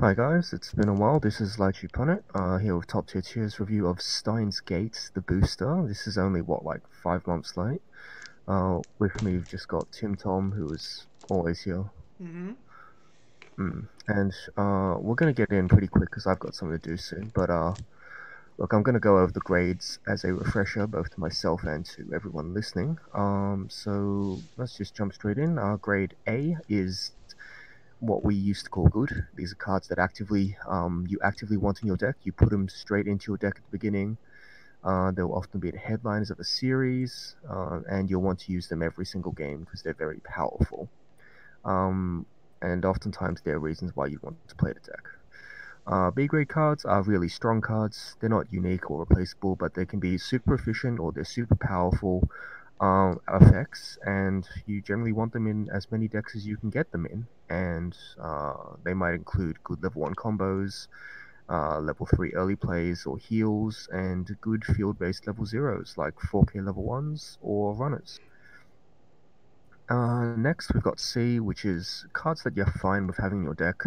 Hi guys, it's been a while. This is Lychee Punnet, here with Top Tier Tiers review of Steins Gate, the booster. This is only, what, like 5 months late? With me, we've just got Tim Tom, who is always here. Mm-hmm. And we're gonna get in pretty quick because I've got something to do soon. But look, I'm gonna go over the grades as a refresher, both to myself and to everyone listening. So let's just jump straight in. Grade A is what we used to call good. These are cards that you actively want in your deck. You put them straight into your deck at the beginning. They'll often be the headliners of a series, and you'll want to use them every single game because they're very powerful. Um, and oftentimes there are reasons why you want to play the deck. B grade cards are really strong cards. They're not unique or replaceable, but they can be super efficient or they're super powerful effects, and you generally want them in as many decks as you can get them in. And they might include good level 1 combos, level 3 early plays or heals, and good field-based level 0s like 4K level 1s or runners. Next, we've got C, which is cards that you're fine with having in your deck.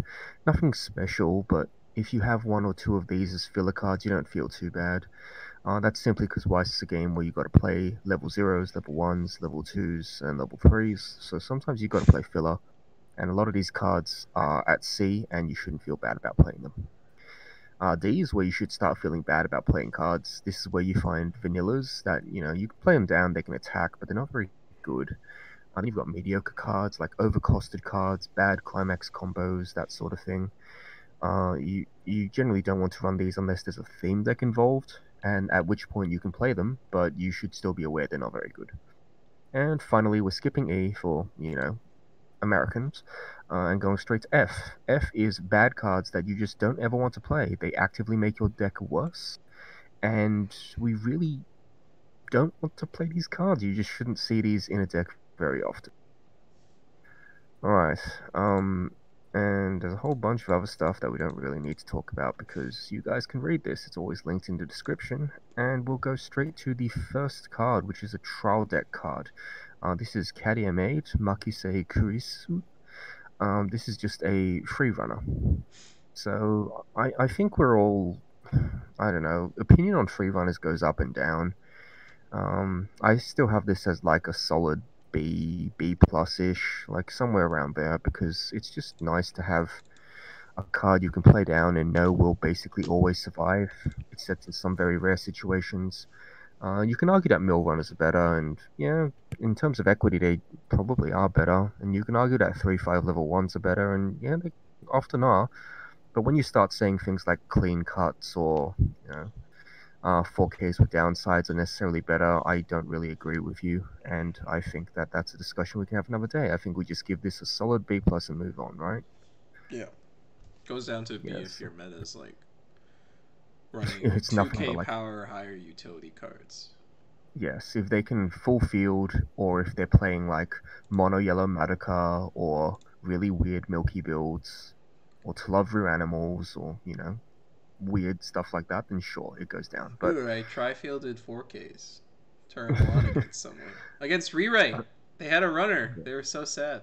Nothing special, but if you have one or two of these as filler cards, you don't feel too bad. That's simply because Weiss is a game where you got to play level 0s, level 1s, level 2s, and level 3s, so sometimes you got to play filler, and a lot of these cards are at C, and you shouldn't feel bad about playing them. D is where you should start feeling bad about playing cards. This is where you find vanillas that, you can play them down, they can attack, but they're not very good. Then you've got mediocre cards, like overcosted cards, bad climax combos, that sort of thing. You generally don't want to run these unless there's a theme deck involved, and at which point you can play them, but you should still be aware they're not very good. And finally, we're skipping E for, Americans, and going straight to F. F is bad cards that you just don't ever want to play. They actively make your deck worse, and we really don't want to play these cards. You just shouldn't see these in a deck very often. Alright, and there's a whole bunch of other stuff that we don't really need to talk about because you guys can read this. It's always linked in the description. And we'll go straight to the first card, which is a trial deck card. This is Kadiamade Makise Kurisu. This is just a free runner. So I think we're all, I don't know, opinion on free runners goes up and down. I still have this as like a solid B plus-ish, like somewhere around there, because it's just nice to have a card you can play down and know will basically always survive, except in some very rare situations. You can argue that mill runners are better, and yeah, in terms of equity, they probably are better. And you can argue that 3/5 level 1s are better, and yeah, they often are. But when you start saying things like clean cuts or, 4Ks with downsides are necessarily better, I don't really agree with you, and I think that that's a discussion we can have another day. I think we just give this a solid B plus and move on, right? Yeah. Goes down to B if Yes. your meta is like running It's nothing but 2K like, power higher utility cards. yes, if they can full field, or if they're playing like mono yellow Madoka, or really weird milky builds, or to love real animals, or, weird stuff like that, then sure, it goes down. But Ooh, I tri-fielded 4Ks. Turn 1 against someone. Against Re-Ray. uh, They had a runner. They were so sad.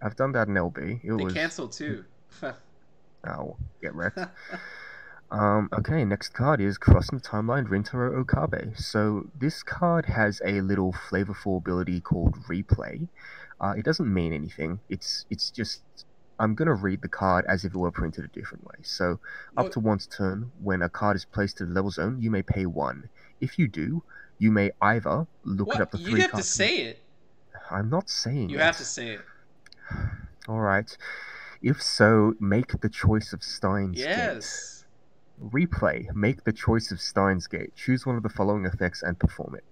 I've done that in LB. It They was, canceled too. oh, get wrecked. Okay, next card is Crossing the Timeline Rintaro Okabe. So this card has a little flavorful ability called Replay. It doesn't mean anything. It's just I'm gonna read the card as if it were printed a different way. So up What? to once turn, when a card is placed to the level zone, you may pay 1. If you do, you may either look What? up the You three have to cards from. say it. I'm not saying You have to it. say it. All right. If so, make the choice of Steins Gate. Yes. Replay. Make the choice of Steins Gate. Choose one of the following effects and perform it.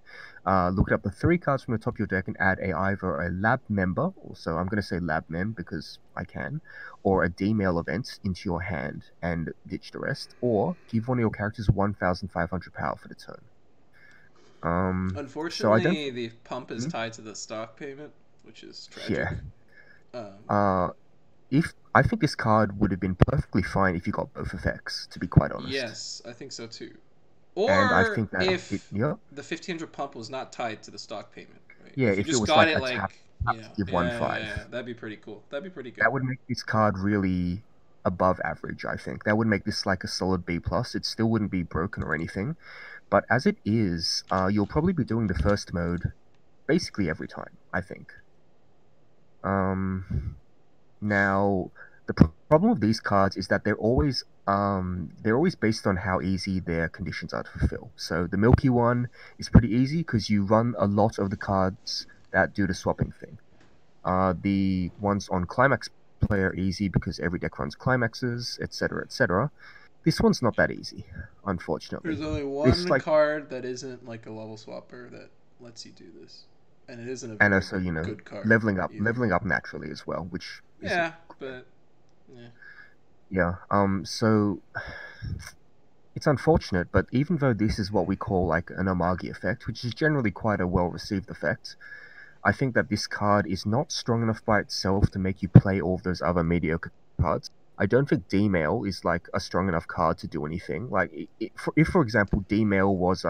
Look up the 3 cards from the top of your deck and add either a lab member, so I'm going to say lab mem because I can, or a D-mail event into your hand and ditch the rest, or give one of your characters 1,500 power for the turn. So I don't. Unfortunately, the pump is Hmm? tied to the stock payment, which is tragic. Yeah. Um, Uh, if I think this card would have been perfectly fine if you got both effects, to be quite honest. yes, I think so too. And I Or think that if yeah, the 1,500 pump was not tied to the stock payment, right? yeah, If you if it just was got like it a tap, like, tap to give yeah, one yeah, five, yeah, that'd be pretty cool. That'd be pretty good. that would make this card really. above average, I think. That would make this like a solid B plus. It still wouldn't be broken or anything. But as it is, you'll probably be doing the first mode basically every time, I think. Um, Now, the problem with these cards is that they're always based on how easy their conditions are to fulfill. So the Milky one is pretty easy because you run a lot of the cards that do the swapping thing. The ones on Climax Play are easy because every deck runs Climaxes, etc., etc. This one's not that easy, There's unfortunately. only This one like card that isn't like a level swapper that lets you do this, and it isn't a and very also, you know, good card either. leveling up naturally as well, which isn't Yeah, but yeah. yeah. So it's unfortunate, but even though this is what we call like an Amagi effect, which is generally quite a well-received effect, I think that this card is not strong enough by itself to make you play all of those other mediocre cards. I don't think D-Mail is like a strong enough card to do anything. Like, if for example D-Mail was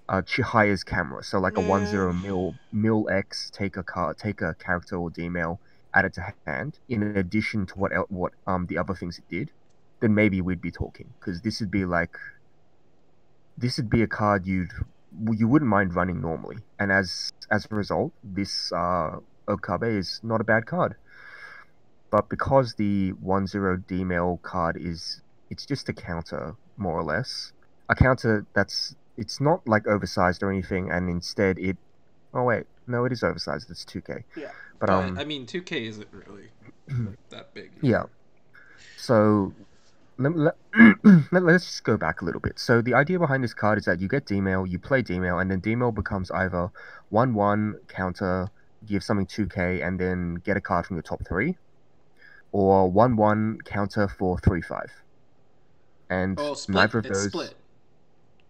Chihiya's camera, so like a one Man, zero mil X, take a character or D-Mail, add it to hand, in addition to what the other things it did, then maybe we'd be talking. Because this would be a card you wouldn't mind running normally. And as a result, this Okabe is not a bad card. But because the 1/0 D-mail card it's just a counter, more or less. A counter that's it's not like oversized or anything, and instead it oh wait, no, it is oversized, it's 2K. yeah, But but I mean, 2K isn't really that big yeah. either. So let, let, us just go back a little bit. So the idea behind this card is that you get D-mail, you play D-mail, and then D-mail becomes either 1/1 counter, give something 2K, and then get a card from your top three, or 1/1 counter for 3/5. And Oh, split. neither of It's those. split.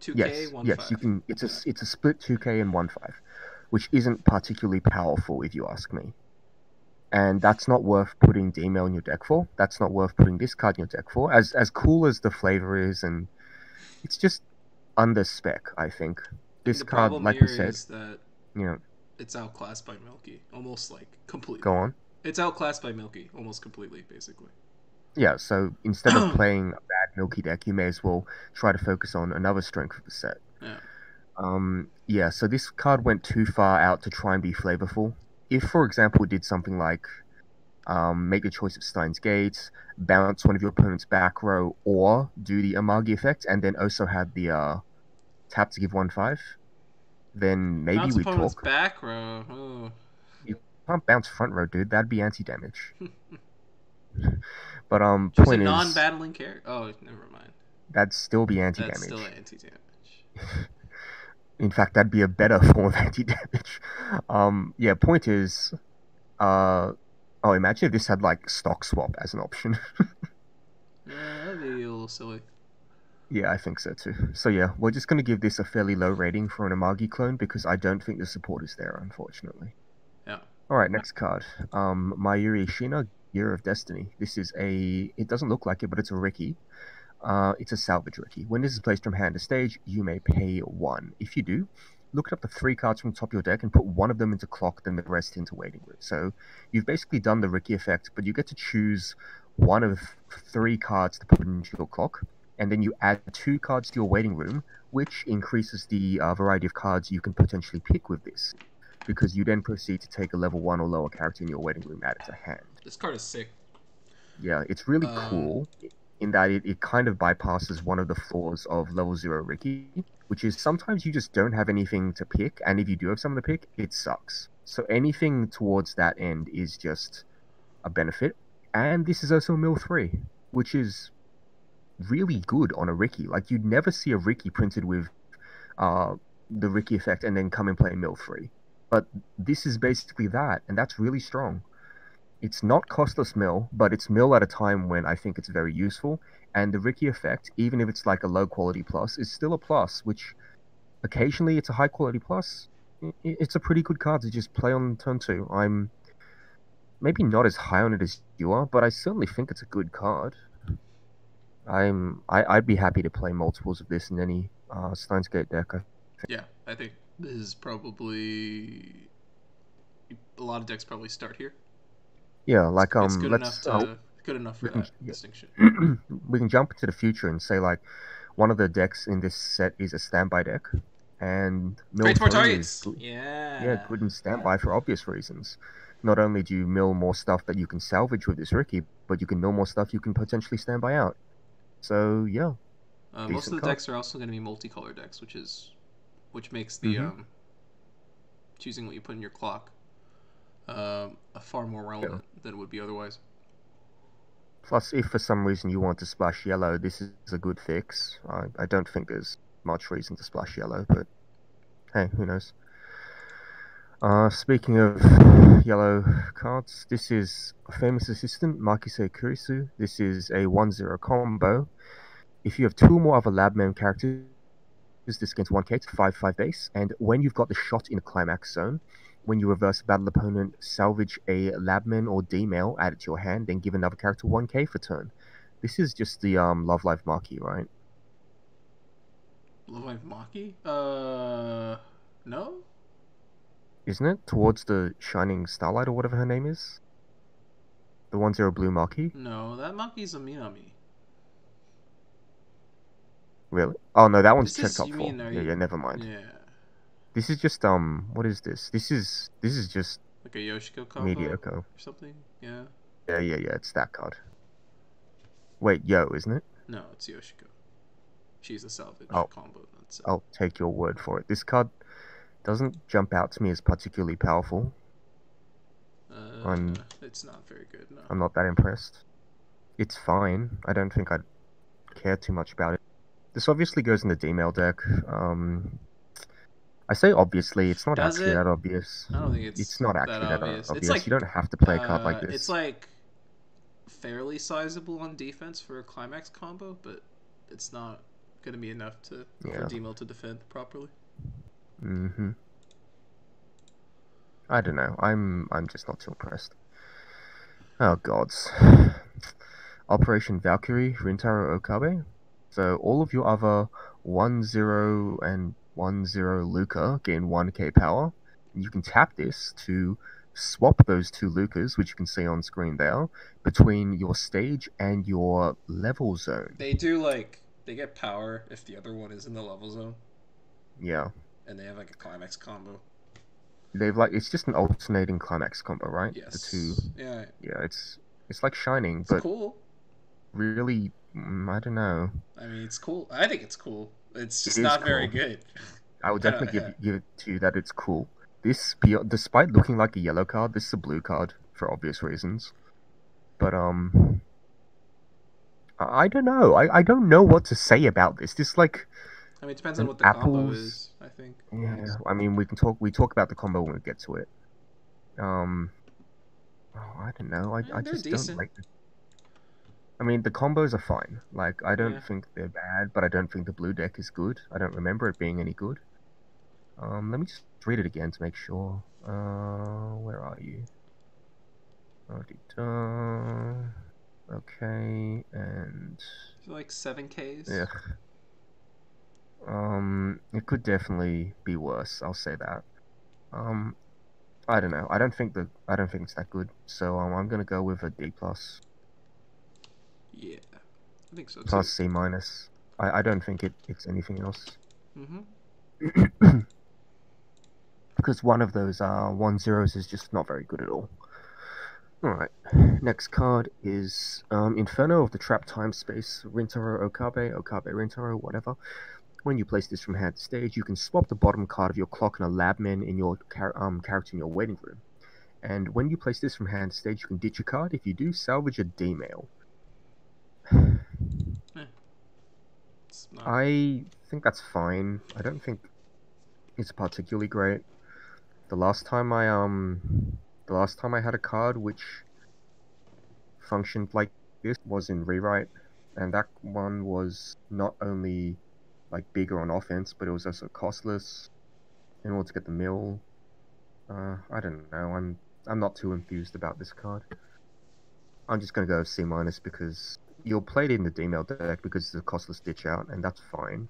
2K, Yes, one yes, you five. can. Yeah. It's a split 2K and 1/5, which isn't particularly powerful if you ask me. And that's not worth putting D-mail in your deck for. That's not worth putting this card in your deck for. As cool as the flavor is, and it's just under spec, I think. And This the card, problem like we here said, is that you know, it's outclassed by Milky, almost like go completely. on. It's outclassed by Milky, almost completely, basically. Yeah, so instead of playing a bad Milky deck, you may as well try to focus on another strength of the set. Yeah. Yeah, so this card went too far out to try and be flavorful. If, for example, it did something like make the choice of Steins Gate, bounce one of your opponent's back row, or do the Amagi effect, and then also had the tap to give 1/5, then maybe Bounce we'd opponent's talk. back row. Oh. You can't bounce front row, dude. That'd be anti-damage. But Choose a point is, non-battling character. Oh, never mind. that'd still be That's still anti-damage. anti-damage. In fact, that'd be a better form of anti-damage. Yeah, point is, oh, imagine if this had like stock swap as an option. Yeah, that'd be a little silly. Yeah, I think so too. So yeah, we're just gonna give this a fairly low rating for an Amagi clone because I don't think the support is there, unfortunately. Yeah. All right, next card. Mayuri Shina, Gear of Destiny. This is it doesn't look like it, but it's a Ricky. It's a salvage Ricky. When this is placed from hand to stage, you may pay one. If you do, look up the three cards from the top of your deck and put one of them into clock, then the rest into waiting room. So you've basically done the Ricky effect, but you get to choose one of three cards to put into your clock, and then you add two cards to your waiting room, which increases the variety of cards you can potentially pick with this, because you then proceed to take a level 1 or lower character in your waiting room added to hand. This card is sick. Yeah, it's really Um, cool in that it kind of bypasses one of the flaws of level 0 Ricky, which is sometimes you just don't have anything to pick, and if you do have something to pick, it sucks. So anything towards that end is just a benefit. And this is also Mill 3, which is really good on a Ricky. Like, you'd never see a Ricky printed with uh, the Ricky effect and then come and play Mill 3. But this is basically that, and that's really strong. It's not costless mill, but it's mill at a time when I think it's very useful. And the Ricky effect, even if it's like a low quality plus, is still a plus, which occasionally it's a high quality plus. It's a pretty good card to just play on turn two. I'm maybe not as high on it as you are, but I certainly think it's a good card. I'd be happy to play multiples of this in any Steins Gate deck. yeah, I think this is probably a lot of decks probably start here. Yeah, It's, like it's good enough to good enough for we can that yeah. distinction. We can jump into the future and say like one of the decks in this set is a standby deck, and mill Creates more 3 is targets. good. Yeah, Yeah. good in standby for obvious reasons. Not only do you mill more stuff that you can salvage with this Ricky, but you can mill more stuff you can potentially standby out. So yeah, Most of decent the card. decks are also going to be multicolor decks, which makes the Mm-hmm. choosing what you put in your clock far more Yeah. relevant than it would be otherwise. Plus, if for some reason you want to splash yellow, this is a good fix. I don't think there's much reason to splash yellow, but hey, who knows? Speaking of yellow cards, this is a famous assistant, Makise Kurisu. This is a 1-0 combo. If you have two or more other Labman characters, this gains 1k to 5/5 base, and when you've got the shot in the climax zone, when you reverse a battle opponent, salvage a Labman or D-mail, add it to your hand, then give another character 1k for turn. This is just the Love Life Marquee, right? Love Life Maki? No? Isn't it? Towards the Shining Starlight or whatever her name is? The 1-0 blue Marquee? No, that Maki's a Minami. Really? Oh no, that one's This checked is, up you for. mean, are Yeah, you, yeah, never mind. yeah, This is just what is this? This is just like a Yoshiko combo mediocre. or something? Yeah. Yeah, yeah, yeah, it's that card. Wait, yo, isn't it? No, it's Yoshiko. She's a salvage I'll combo in that set. I'll take your word for it. This card doesn't jump out to me as particularly powerful. I'm It's not very good, no. I'm not that impressed. It's fine. I don't think I'd care too much about it. This obviously goes in the D-mail deck. I say obviously, it's not Does actually it? that obvious. I don't think It's it's not that actually that obvious. obvious. You don't have to play a card like It's this. like fairly sizable on defense for a climax combo, but it's not gonna be enough for Yeah. D-Mill to defend properly. Mm-hmm. I don't know. I'm just not too impressed. Oh gods. Operation Valkyrie, Rintaro Okabe. So all of your other 1-0 and 1-0 Luca gain 1k power. You can tap this to swap those two Lucas, which you can see on screen there, between your stage and your level zone. They get power if the other one is in the level zone, Yeah. and they have like a climax combo. They've like it's just an alternating climax combo, right? The two. Yes. Yeah. Yeah, it's like Shining, It's but cool. really, I don't know. I mean, it's cool. I think it's cool. It's It just is not very cool. good. I would definitely Yeah. give it to you that it's cool. This, despite looking like a yellow card, this is a blue card for obvious reasons. But I don't know. I don't know what to say about this. This like I mean, it depends on an what the combo apples. is, I think. Yeah, I mean we talk about the combo when we get to it. Um, oh, I don't know. I They're just don't decent. like. I mean the combos are fine. Like I Yeah. don't think they're bad, but I don't think the blue deck is good. I don't remember it being any good. Let me just read it again to make sure. Where are you? Okay, and Like 7Ks. yeah, it could definitely be worse. I'll say that. Um, I don't know. I don't think it's that good. So I'm gonna go with a D plus Yeah. I think so too. plus C minus. I don't think it's anything else Mm-hmm. because one of those 1-0s is just not very good at all. Alright, next card is Inferno of the Trap Time Space, Rintaro Okabe, Okabe Rintaro, whatever. When you place this from hand to stage, you can swap the bottom card of your clock and a Labman in your character in your waiting room. And when you place this from hand to stage, you can ditch a card. If you do, salvage a D-mail. Yeah. It's not. I think that's fine. I don't think it's particularly great. The last time I had a card which functioned like this was in Rewrite, and that one was not only like bigger on offense, but it was also costless in order to get the mill. I don't know. I'm not too enthused about this card. I'm just gonna go C minus because you'll play it in the D-mail deck because it's a costless ditch out, and that's fine.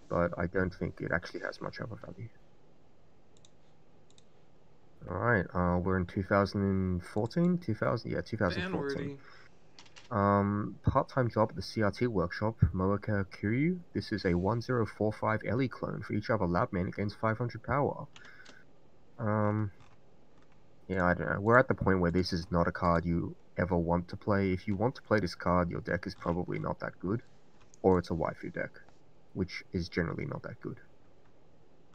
But I don't think it actually has much other value. All right, we're in 2014, 2000, yeah, Ban 2014. wording. Part-time job at the CRT workshop, Moeka Kiryu. This is a 1045 Ellie clone. For each other labman, it gains 500 power. Um, yeah, I don't know. We're at the point where this is not a card you ever want to play. If you want to play this card, your deck is probably not that good. Or it's a waifu deck, which is generally not that good.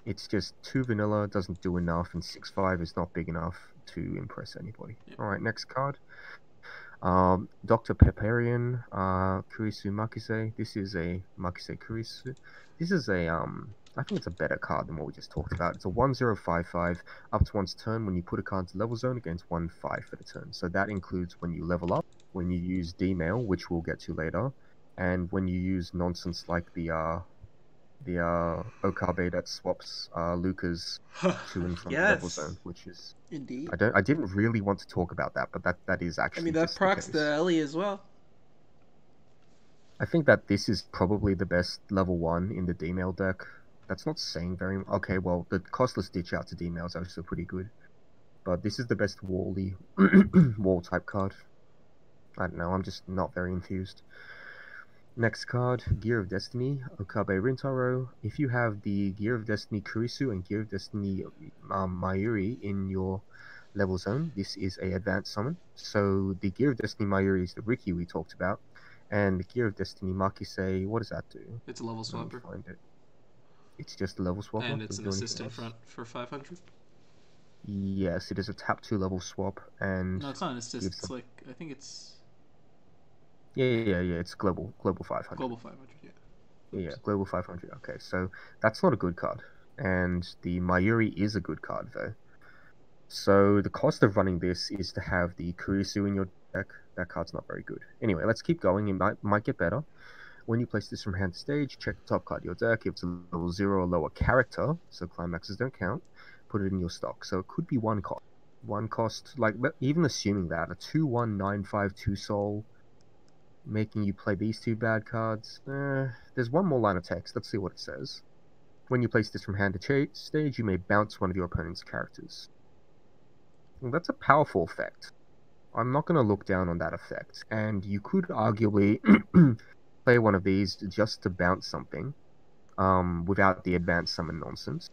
It's just too vanilla, doesn't do enough, and 6/5 is not big enough to impress anybody. Yep. Alright, next card. Dr. Peperian, Kurisu Makise. This is a Makise Kurisu. This is a, I think it's a better card than what we just talked about. It's a 1055. Up to one's turn, when you put a card to level zone, it gains 1/5 for the turn. So that includes when you level up, when you use D-mail, which we'll get to later, and when you use nonsense like the Okabe that swaps Luca's to and from the level Yes, zone, which is indeed. I didn't really want to talk about that, but that is I mean, actually that just the procs the case. Ellie as well. I think that this is probably the best level 1 in the D-mail deck. That's not saying very much. Okay, well, the costless ditch out to D-mail is also pretty good. But this is the best wally wall type card. I don't know, I'm just not very enthused. Next card, Gear of Destiny, Okabe Rintaro. If you have the Gear of Destiny Kurisu and Gear of Destiny Mayuri in your level zone, this is a advanced summon. So the Gear of Destiny Mayuri is the Riki we talked about, and the Gear of Destiny Makise, what does that do? It's a level Let me swapper, find it. It's just a level swapper, and it's does it an do anything assist in else? front for 500. Yes, it is a tap 2 level swap and No, it's not an assist. gives It's them. like I think it's Yeah, it's global 500. global 500. Yeah. Yeah, Oops. Global 500. Okay, so that's not a good card. And the Mayuri is a good card, though. So the cost of running this is to have the Kurisu in your deck. That card's not very good. Anyway, let's keep going. It might get better. When you place this from hand to stage, check the top card of your deck. If it's a level 0 or lower character, so climaxes don't count, put it in your stock. So it could be one cost. One cost, like, even assuming that, a 2/1/9/5 soul, making you play these two bad cards. There's one more line of text. Let's see what it says. When you place this from hand to stage, you may bounce one of your opponent's characters. Well, that's a powerful effect. I'm not going to look down on that effect. And you could arguably play one of these just to bounce something, without the advanced summon nonsense.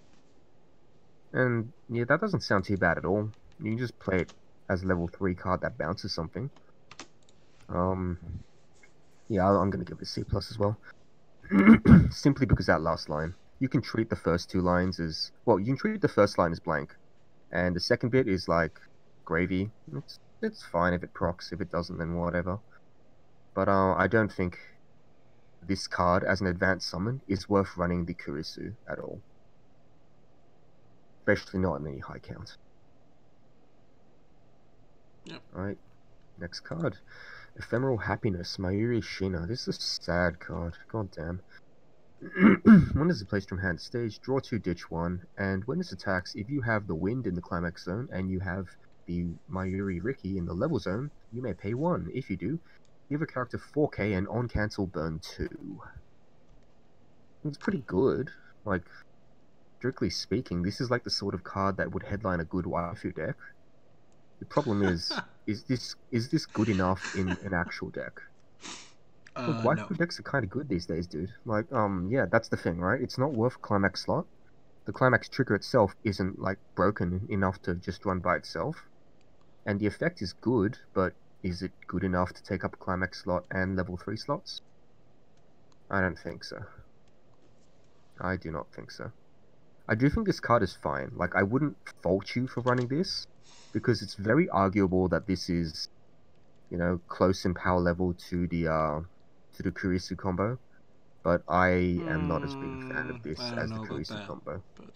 And yeah, that doesn't sound too bad at all. You can just play it as a level 3 card that bounces something. Yeah, I'm going to give it a C plus as well. Simply because that last line. You can treat the first two lines as... Well, you can treat the first line as blank. And the second bit is like gravy. It's fine if it procs. If it doesn't, then whatever. But I don't think this card, as an advanced summon, is worth running the Kurisu at all. Especially not in any high count. Yep. Alright, next card. Ephemeral Happiness, Mayuri Shina. This is a sad card. God damn. When is it placed from hand to stage, draw 2, ditch 1, and when this attacks, if you have the wind in the climax zone and you have the Mayuri Riki in the level zone, you may pay 1. If you do, give a character 4k and on cancel burn 2. It's pretty good. Like, strictly speaking, this is like the sort of card that would headline a good waifu deck. The problem is this good enough in an actual deck? Look, No. waifu decks are kind of good these days, dude. Like, yeah, that's the thing, right? It's not worth climax slot. The climax trigger itself isn't, like, broken enough to just run by itself. And the effect is good, but is it good enough to take up a climax slot and level 3 slots? I don't think so. I do not think so. I do think this card is fine. Like, I wouldn't fault you for running this, because it's very arguable that this is, you know, close in power level to the Kurisu combo. But I am not as big a fan of I this don't as the know about Kurisu that, combo. but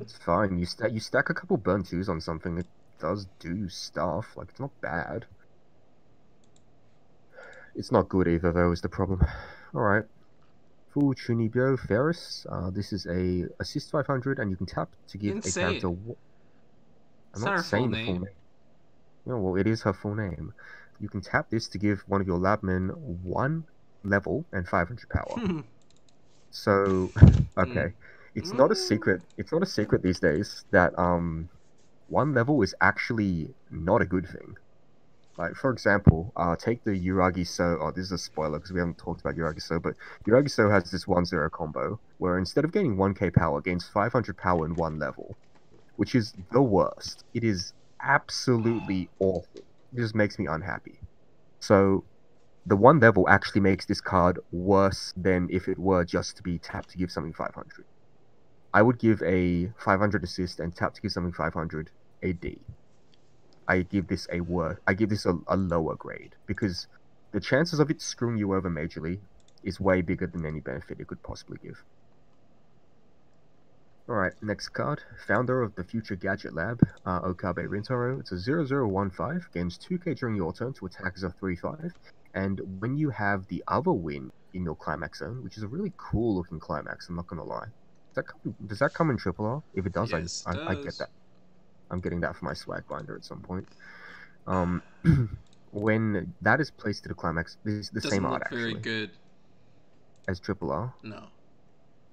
It's fine. You stack a couple burn twos on something, it does do stuff. Like, it's not bad. It's not good either, though, is the problem. Alright. Full Chunibyo Ferris. This is a assist 500, and you can tap to give a character... insane. I'm It's not not her full saying the full name. name. No, well, it is her full name. You can tap this to give one of your labmen 1 level and 500 power. So, Mm. okay. It's not a secret these days that 1 level is actually not a good thing. Like, for example, take the Uragi-So. Oh, this is a spoiler because we haven't talked about Uragi-So, but Uragi-So has this 1-0 combo where instead of gaining 1k power, it gains 500 power in one level, which is the worst. It is absolutely awful. It just makes me unhappy. So, the one level actually makes this card worse than if it were just to be tapped to give something 500. I would give a 500 assist and tap to give something 500 a D. I give this a lower grade because the chances of it screwing you over majorly is way bigger than any benefit it could possibly give. Alright, next card. Founder of the Future Gadget Lab, Okabe Rintaro. It's a 0015, gains 2k during your turn to attack as a 3-5, and when you have the other win in your climax zone, which is a really cool looking climax, I'm not gonna lie. Does that come in triple R? If it does, Yes, it I get does. that. I'm getting that for my swag binder at some point. Um, when that is placed to the climax, this is the same Doesn't art look very actually good. as triple R. No.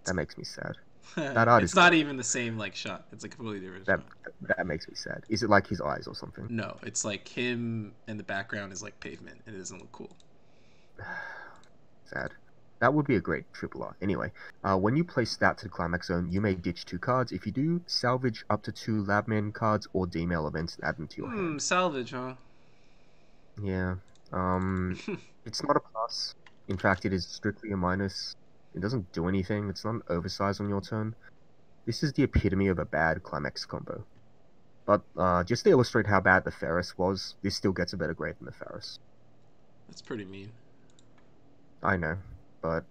That makes me sad. That art is It's not great. even the same like shot. It's a completely different That shot. that makes me sad. Is it like his eyes or something? No, it's like him and the background is like pavement. It doesn't look cool. Sad. That would be a great triple R. Anyway, when you place that to the climax zone, you may ditch 2 cards. If you do, salvage up to 2 Labman cards or D-mail events and add them to your hand. Salvage, huh? Yeah. Um, it's not a plus. In fact, it is strictly a minus. It doesn't do anything. It's not an oversize on your turn. This is the epitome of a bad climax combo. But just to illustrate how bad the Ferris was, this still gets a better grade than the Ferris. That's pretty mean. I know, but...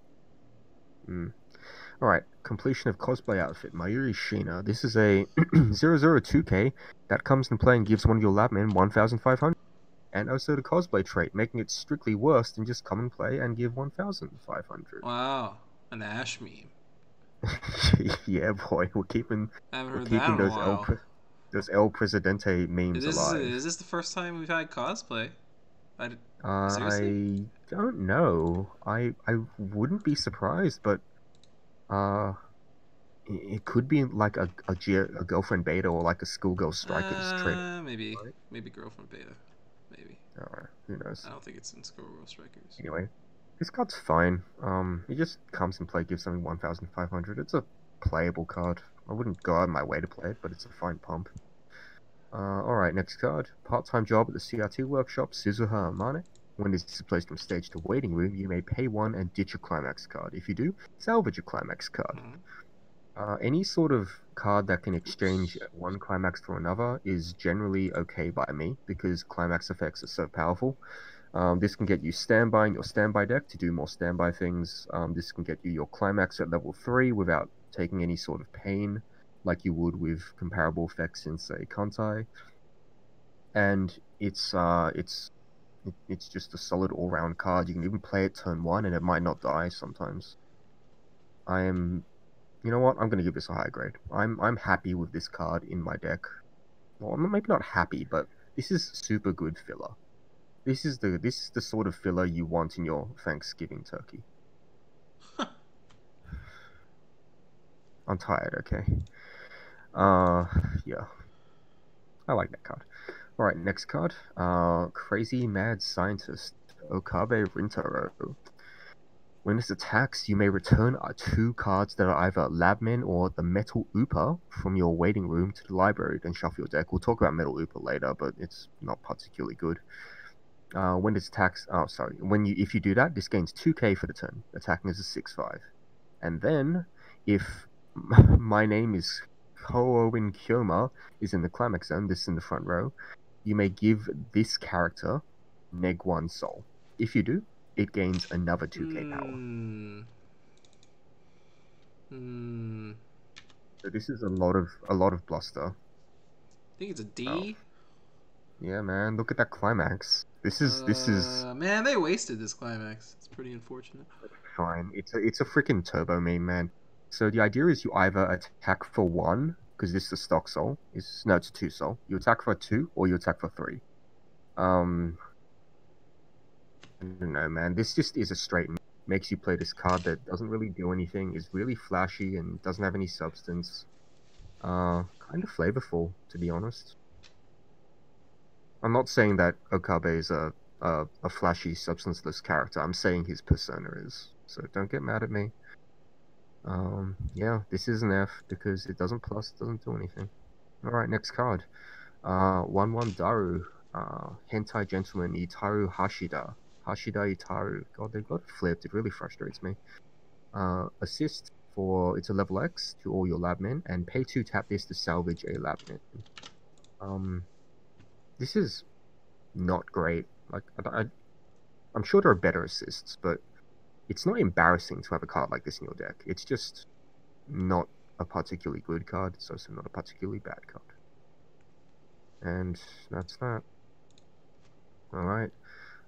Alright, completion of cosplay outfit, Mayuri Shina. This is a 002k that comes in play and gives one of your labmen 1,500. And also the cosplay trait, making it strictly worse than just come and play and give 1,500. Wow, an Ash meme. Yeah, boy, I haven't we're heard that keeping in a while. those El Presidente Is memes this alive. is this the first time we've had cosplay? Seriously? I don't know. I wouldn't be surprised, but uh, it could be like a girlfriend beta or like a schoolgirl strikers trait, right? Maybe girlfriend beta. Maybe. Alright, who knows? I don't think it's in Squirrel Strikers. Anyway, this card's fine. It just comes in play, gives something 1,500. It's a playable card. I wouldn't go out of my way to play it, but it's a fine pump. Alright, next card. Part-time job at the CRT workshop, Suzuha Amane. When this is placed from stage to waiting room, you may pay 1 and ditch a climax card. If you do, salvage a climax card. Any sort of card that can exchange one climax for another is generally okay by me, because climax effects are so powerful. This can get you standby in your standby deck to do more standby things. This can get you your climax at level 3 without taking any sort of pain, like you would with comparable effects in, say, Kantai. And it's just a solid all-round card. You can even play it turn 1 and it might not die sometimes. You know what? I'm gonna give this a high grade. I'm happy with this card in my deck. Well, maybe not happy, but this is super good filler. This is the sort of filler you want in your Thanksgiving turkey. I'm tired, okay? Yeah. I like that card. Alright, next card. Crazy Mad Scientist, Okabe Rintaro. When this attacks, you may return 2 cards that are either Labmen or the Metal Ooper from your waiting room to the library, then shuffle your deck. We'll talk about Metal Ooper later, but it's not particularly good. When this attacks, if you do that, this gains 2k for the turn, attacking as a 6-5. And then, if my name is Koowin Kyoma is in the climax zone, this is in the front row, you may give this character neg 1 soul. If you do, it gains another 2k power. So this is a lot of bluster. I think it's a Oh, D. yeah, man, look at that climax. This is Man, they wasted this climax. It's pretty unfortunate. fine. It's a freaking turbo meme, man. So the idea is you either attack for 1, because this is a stock soul. It's a 2 soul. You attack for 2 or you attack for 3. I don't know, man. This just is a straight meme. Makes you play this card that doesn't really do anything, is really flashy and doesn't have any substance. Kind of flavorful, to be honest. I'm not saying that Okabe is a flashy, substanceless character. I'm saying his persona is. So don't get mad at me. Yeah, this is an F because it doesn't plus, doesn't do anything. All right, next card. 1/1 Daru. Hentai Gentleman Itaru Hashida. Hashida Itaru. God, they've got it flipped. It really frustrates me. Assist for it's a level X to all your labmen, and pay 2 tap this to salvage a labman. This is not great. Like, I'm sure there are better assists, but it's not embarrassing to have a card like this in your deck. It's just not a particularly good card. It's also not a particularly bad card. And that's that. Alright.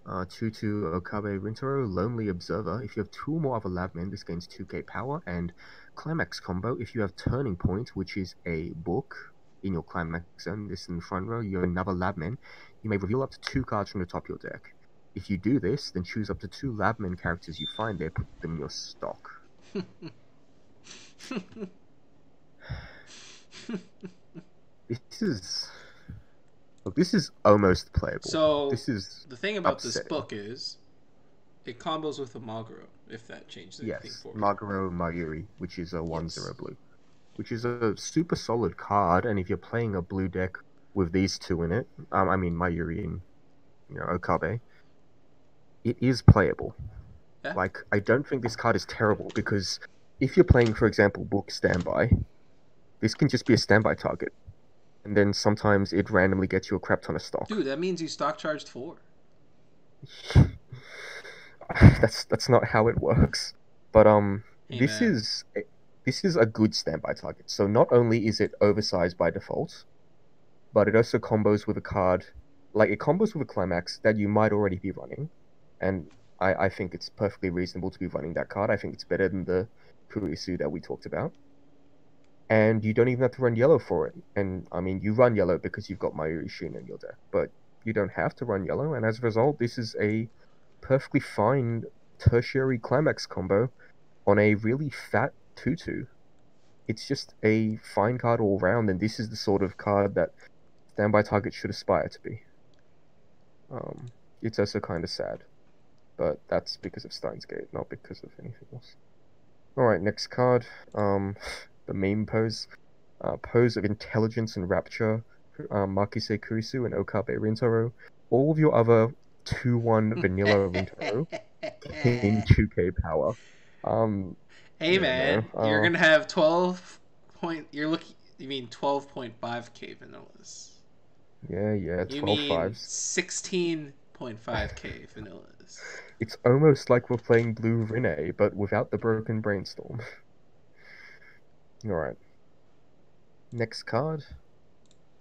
2/2 Okabe Rintaro, Lonely Observer. If you have 2 or more other labmen, this gains 2k power. And Climax combo, if you have Turning Point, which is a book in your Climax zone, this in the front row, you have another labman, you may reveal up to 2 cards from the top of your deck. If you do this, then choose up to 2 labman characters you find there, put them in your stock. This is... Look, this is almost playable. So this is the thing about upsetting. this book is it combos with a Maguro, if that changes anything Yes, for you. Maguro Mayuri, which is a 1/0 Yes. blue, which is a super solid card. And if you're playing a blue deck with these 2 in it, I mean Mayuri and Okabe, it is playable. Yeah. Like, I don't think this card is terrible because if you're playing, for example, Book Standby, this can just be a standby target. And then sometimes it randomly gets you a crap ton of stock. Dude, that means you stock charged 4. That's not how it works. But Hey, this man. is a good standby target. So not only is it oversized by default, but it also combos with a card, like it combos with a Climax that you might already be running, and I think it's perfectly reasonable to be running that card. I think it's better than the Kurisu that we talked about. And you don't even have to run yellow for it. And I mean, you run yellow because you've got Mayuri Shin in your deck, but you don't have to run yellow. And as a result, this is a perfectly fine tertiary Climax combo on a really fat 2/2. It's just a fine card all round, and this is the sort of card that standby target should aspire to be. It's also kind of sad, but that's because of Steins Gate, not because of anything else. Alright, next card. The meme pose. Pose of Intelligence and Rapture, Makise Kurisu and Okabe Rintaro. All of your other 2/1 vanilla Rintaro gain 2k power. Hey, Yeah, man. You're no. going to have 12 point... You mean 12.5k vanillas. Yeah, You 12 mean fives. 16.5k vanillas. It's almost like we're playing Blue Rene, but without the broken brainstorm. Alright. Next card.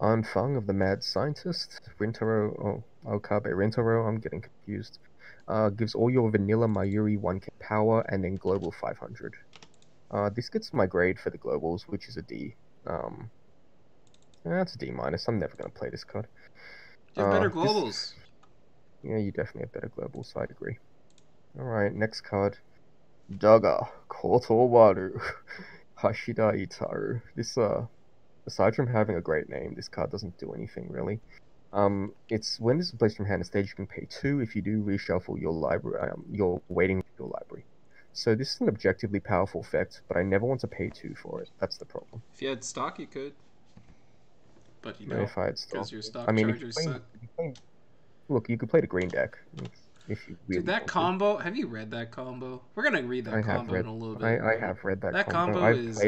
Anfang of the Mad Scientist. Rintaro, Okabe Rintaro, I'm getting confused. Gives all your vanilla Mayuri 1k power and then global 500. This gets my grade for the globals, which is a D. That's a D minus. I'm never going to play this card. You have better globals. Yeah, you definitely have better globals, so I'd agree. Alright, next card. Daga, Kotowaru, Hashida Itaru. This, aside from having a great name, this card doesn't do anything, really. It's when this is placed from hand to stage, you can pay 2. If you do, reshuffle your library, you're waiting for your library. So this is an objectively powerful effect, but I never want to pay 2 for it. That's the problem. If you had stock, you could. But you No, don't. if I had stock. Because your stock I mean, chargers suck. look, you could play the green deck if you really Dude, that want combo, have you read that combo? We're going to read to. that combo in a little bit. I have read that That combo. combo is,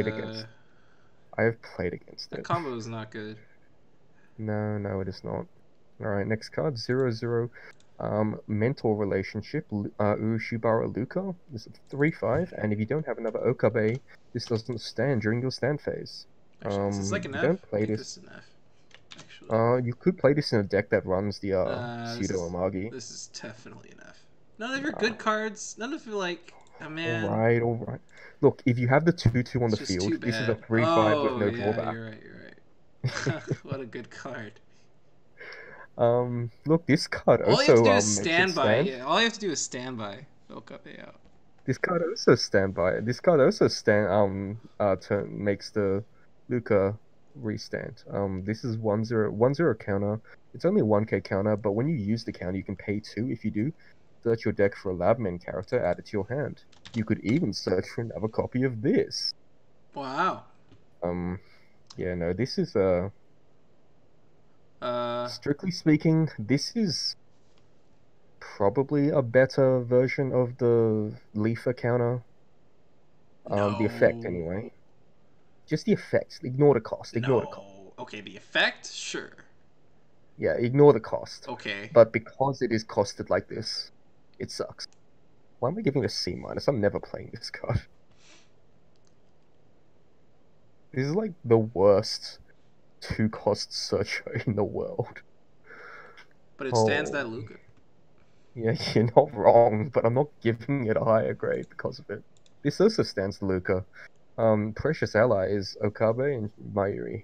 I have played against that it. combo is not good. No, it is not. Alright, next card, 0/0. Mentor Relationship, Urushibara Luka. This is 3/5, and if you don't have another Okabe, this doesn't stand during your stand phase. Actually, this is like an You F. don't play I think this. this is an F. Actually. You could play this in a deck that runs the This Pseudo Amagi. this is definitely an F. None of your good cards, none of you like, oh man. Alright. Look, if you have the 2/2 on It's the just too field, this is a bad. 3/5 with Oh, no yeah, drawback. you're right. What a good card. Look, this card All you have to also do is makes it standby. stand. Yeah, all you have to do is standby. Okabe out. This card also standby. This card also makes the Luca restand. This is 1/0 counter. It's only a 1k counter, but when you use the counter, you can pay 2 if you do. Search your deck for a Labman character, add it to your hand. You could even search for another copy of this. Wow. Um, yeah, no, this is Uh, strictly speaking, this is probably a better version of the Leafer counter. The effect no. anyway. Just the effects. Ignore the cost. Ignore the cost. No. Okay, the effect? Sure. Yeah, ignore the cost. Okay. But because it is costed like this, it sucks. Why am I giving it a C minus? I'm never playing this card. This is like the worst 2-cost searcher in the world. But it stands that Oh, Luca. yeah, you're not wrong, but I'm not giving it a higher grade because of it. This also stands Luca. Precious ally is Okabe and Mayuri.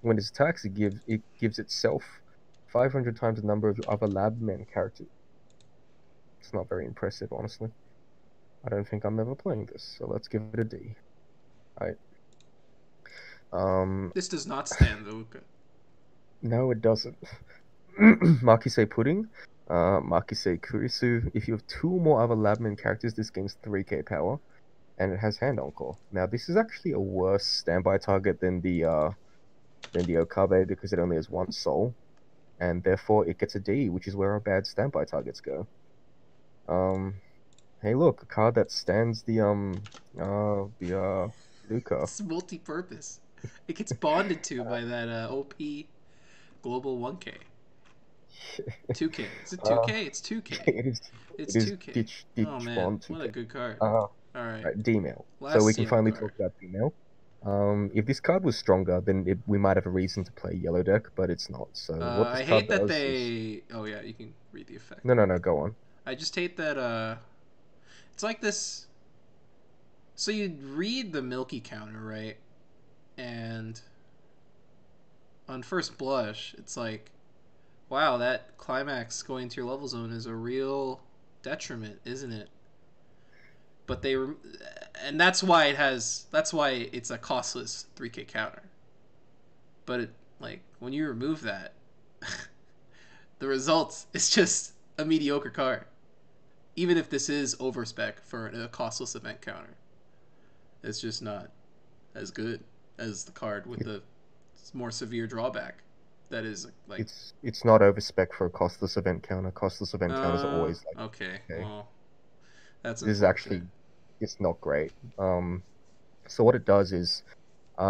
When it attacks, it gives itself 500 times the number of your other Labman characters. It's not very impressive, honestly. I don't think I'm ever playing this, so let's give it a D. Alright. This does not stand the Luca. No, it doesn't. Makise Pudding, Makise Kurisu. If you have 2 or more other Labman characters, this gains 3k power, and it has Hand Encore. Now, this is actually a worse standby target than the Okabe because it only has 1 soul, and therefore it gets a D, which is where our bad standby targets go. Hey, look, a card that stands the Luca. It's multi-purpose. It gets bonded to by that OP Global 1K. 2K. Is it Uh, 2K? It's 2K. it is It's it is 2K. ditch Oh man, bond what a 2K. good card. Uh, Alright. right, D-mail. So we Last can CMO finally card. talk about D-mail. If this card was stronger, then we might have a reason to play yellow deck, but it's not. So what this I card hate that does is they. Oh yeah, you can read the effect. no, go on. I just hate that. It's like this. So you read the Milky counter, right? And on first blush, it's like, wow, that climax going to your level zone is a real detriment, isn't it? But they, and that's why it has. That's why it's a costless 3K counter. But it, like, when you remove that, the results is just a mediocre card. Even if this is overspec for a costless event counter, it's just not as good as the card with It, the more severe drawback. That is like, it's not over spec for a costless event counter. Costless event counters are always like okay, okay. well, that's This is unfortunate. actually it's not great. So what it does is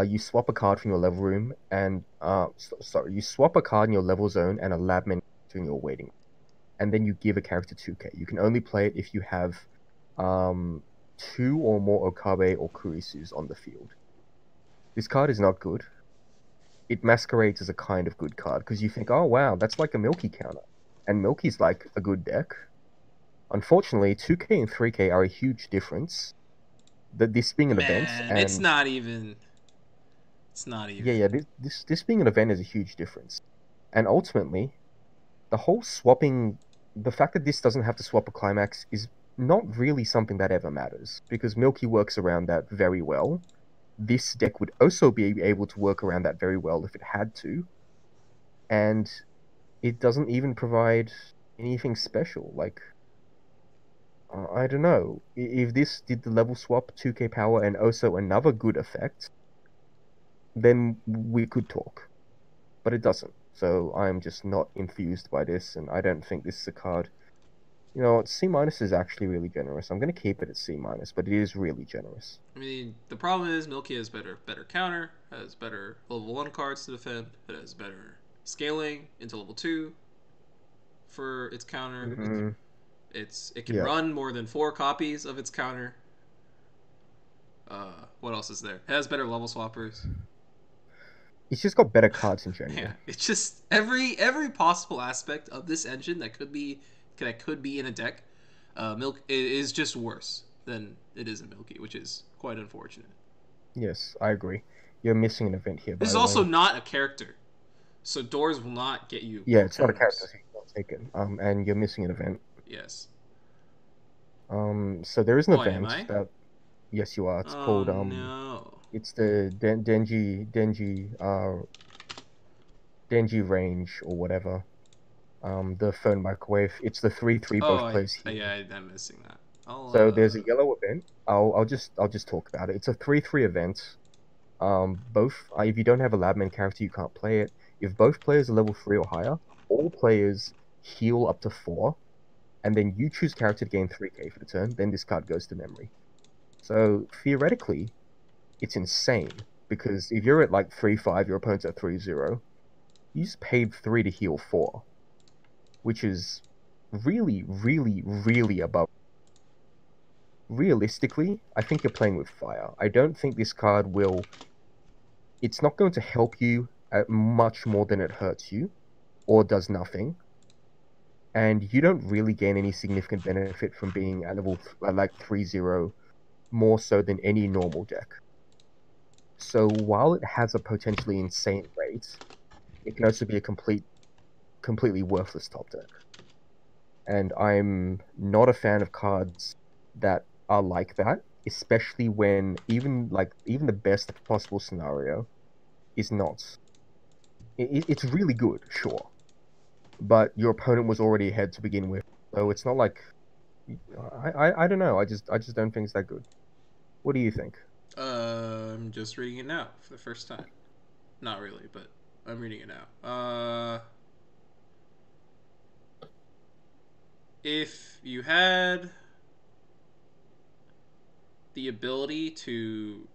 you swap a card from your level room and sorry, you swap a card in your level zone and a Labman in your waiting, and then you give a character 2k. You can only play it if you have 2 or more Okabe or Kurisus on the field. This card is not good. It masquerades as a kind of good card because you think, oh wow, that's like a Milky counter, and Milky's like a good deck. Unfortunately, 2k and 3k are a huge difference. This being an event, Man, it's and not even. It's not yeah, even. this being an event is a huge difference. And ultimately, the whole swapping, the fact that this doesn't have to swap a climax is not really something that ever matters because Milky works around that very well. This deck would also be able to work around that very well if it had to, and it doesn't even provide anything special. Like, I don't know. If this did the level swap, 2k power, and also another good effect, then we could talk. But it doesn't. So I'm just not enthused by this, and I don't think this is a card. You know, C minus is actually really generous. I'm going to keep it at C minus, but it is really generous. I mean, the problem is Milky has better counter, has better level 1 cards to defend, it has better scaling into level 2 for its counter. Mm, It can yeah, run more than 4 copies of its counter. What else is there? It has better level swappers. it's just got better cards in Yeah, general. it's just every possible aspect of this engine that could be in a deck. Milk is just worse than it is in Milky, which is quite unfortunate. Yes, I agree. You're missing an event here, This by is the also way. not a character, so doors will not get you Yeah, more it's not a character, counters. so you can't take it. And you're missing an event. Yes. So there is an Oh, am event I? that, yes, you are. It's Oh called no. it's the Denji Genji range or whatever. The phone microwave. It's the 3/3 Oh, both players heal. yeah, I'm missing that. I'll So there's a yellow event. I'll just talk about it. It's a 3/3 event. Both if you don't have a Labman character, you can't play it. If both players are level 3 or higher, all players heal up to 4, and then you choose character to gain 3k for the turn. Then this card goes to memory. So theoretically, it's insane because if you're at like 3/5, your opponent's at 3/0. You just paid 3 to heal 4, which is really, really, really above. Realistically, I think you're playing with fire. I don't think this card will. It's not going to help you much more than it hurts you, or does nothing. And you don't really gain any significant benefit from being at level like 3/0 more so than any normal deck. So while it has a potentially insane rate, it can also be a completely worthless top deck. And I'm not a fan of cards that are like that, especially when even the best possible scenario is not. It's really good, sure, but your opponent was already ahead to begin with, so it's not like I don't know. I just don't think it's that good. What do you think? I'm just reading it now for the first time. Not really, but I'm reading it now. If you had the ability to,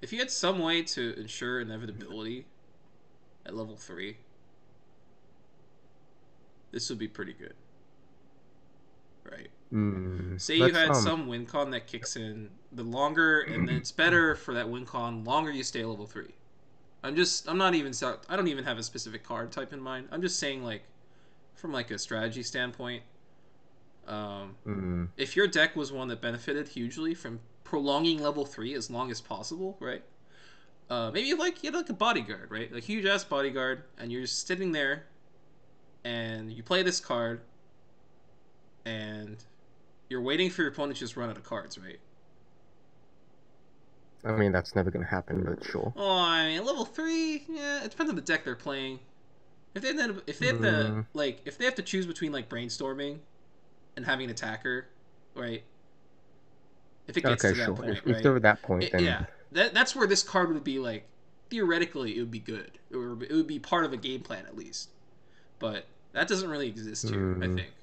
if you had some way to ensure inevitability at level 3, this would be pretty good, right? Say you Let's had some win con that kicks in the longer, and then it's better for that win con longer you stay level 3. I'm not even, I don't even have a specific card type in mind. I'm just saying, like, from like a strategy standpoint, um, mm, if your deck was one that benefited hugely from prolonging level 3 as long as possible, right? Maybe you had like a bodyguard, right? Like huge ass bodyguard, and you're just sitting there, and you play this card, and you're waiting for your opponent to just run out of cards, right? I mean, that's never gonna happen, but sure. Oh, I mean, level 3, yeah, it depends on the deck they're playing. Mm, If they have to choose between like brainstorming and having an attacker, right? If it gets okay, to that sure. If point, if right? they're at that point, then Yeah, that's where this card would be like theoretically it would be good, or it would be part of a game plan at least. But that doesn't really exist here, I mm, think.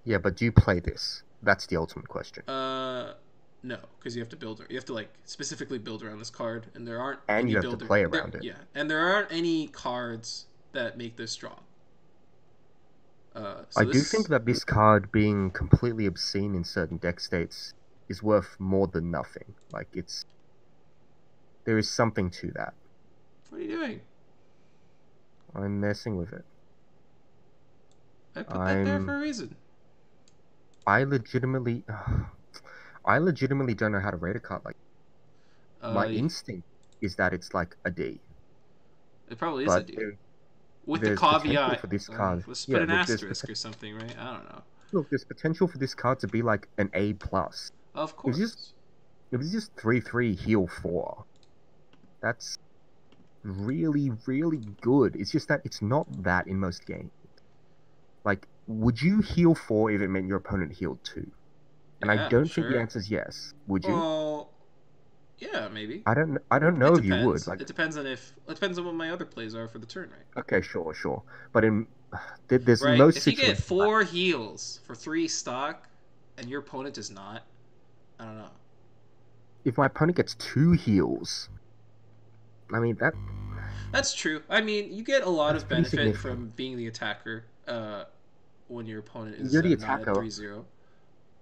yeah. But do you play this? That's the ultimate question. Uh, no, because you have to build. You have to like specifically build around this card, and there aren't And any you have to builder play there. around it. Yeah, and there aren't any cards that make this strong. I So do think this. that this card being completely obscene in certain deck states is worth more than nothing. Like there is something to that. What are you doing? I'm messing with it. I put that there for I'm a reason. I legitimately I legitimately don't know how to rate a card like my Uh, instinct is that it's like a D. it probably is a But D. With the there's potential caveat, for this card. let's put Yeah, an asterisk or something, right? I don't know. there's potential for this card to be like an A plus. Of If it's just course. if it's just 3/3 heal 4, that's really, really good. It's just that it's not that in most games. Like, would you heal 4 if it meant your opponent healed 2? And I Yeah, don't think the sure. answer is yes. Would you? Well, yeah, maybe. I don't It know if you would. depends. Like, It depends on what my other plays are for the turn, right? okay, sure, sure. But there's Right. most If you get situations like 4 heals for 3 stock, and your opponent does not, I don't know. if my opponent gets 2 heals, I mean That's true. I mean, you get a lot that's of pretty benefit significant. from being the attacker when your opponent is You're the not at attacker. 3-0.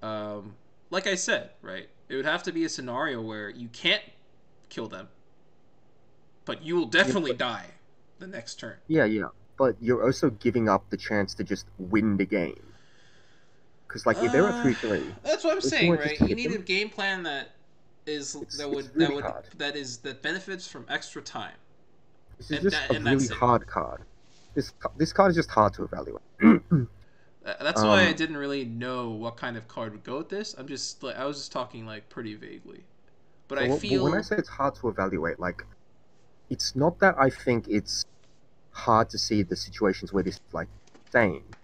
Um, like I said, right? It would have to be a scenario where you can't kill them, but you will Yeah, definitely but die the next turn. yeah. But you're also giving up the chance to just win the game. Because like if they're at Uh, 3/3, that's what I'm if you saying, want to just right? You hit need a them, game plan that is it's really hard. that benefits from extra time, This is just a and really that's it. hard card. This card is just hard to evaluate. That's why I um, didn't really know what kind of card would go with this. I was just talking like pretty vaguely. But So I when I feel say it's hard to evaluate, like it's not that I think it's hard to see the situations where this is like insane.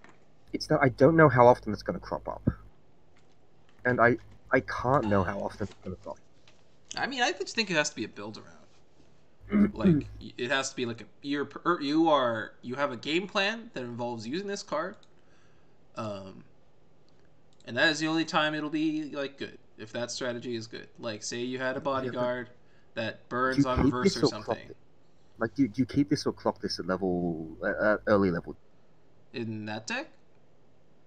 It's that I don't know how often it's going to crop up, and I can't know how often it's going to crop. I mean, I just think it has to be a build around. up. Like it has to be like a you have a game plan that involves using this card, um, and that is the only time it'll be like good if that strategy is good. Like say you had a Yeah, but bodyguard that do burns you on keep reverse this or or clock something this? Like, do you keep this or clock this at level early level in that deck.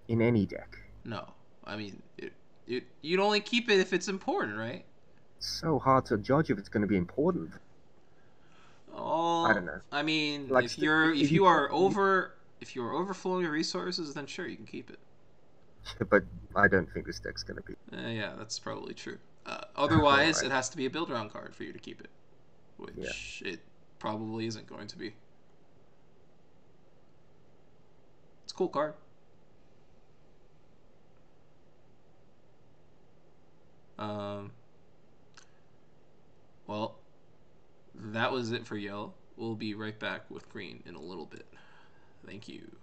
in any deck? No, I mean you'd only keep it if it's important, right? It's so hard to judge if it's going to be important. I Oh, don't know. I mean, Like, if if you you keep, are if you, overflowing your resources, then sure you can keep it. but I don't think this deck's going to be. Yeah, that's probably true. All Otherwise, right. it has to be a build around card for you to keep it, Yeah. which it probably isn't going to be. It's a cool card. Um, well, that was it for yellow. We'll be right back with green in a little bit. Thank you.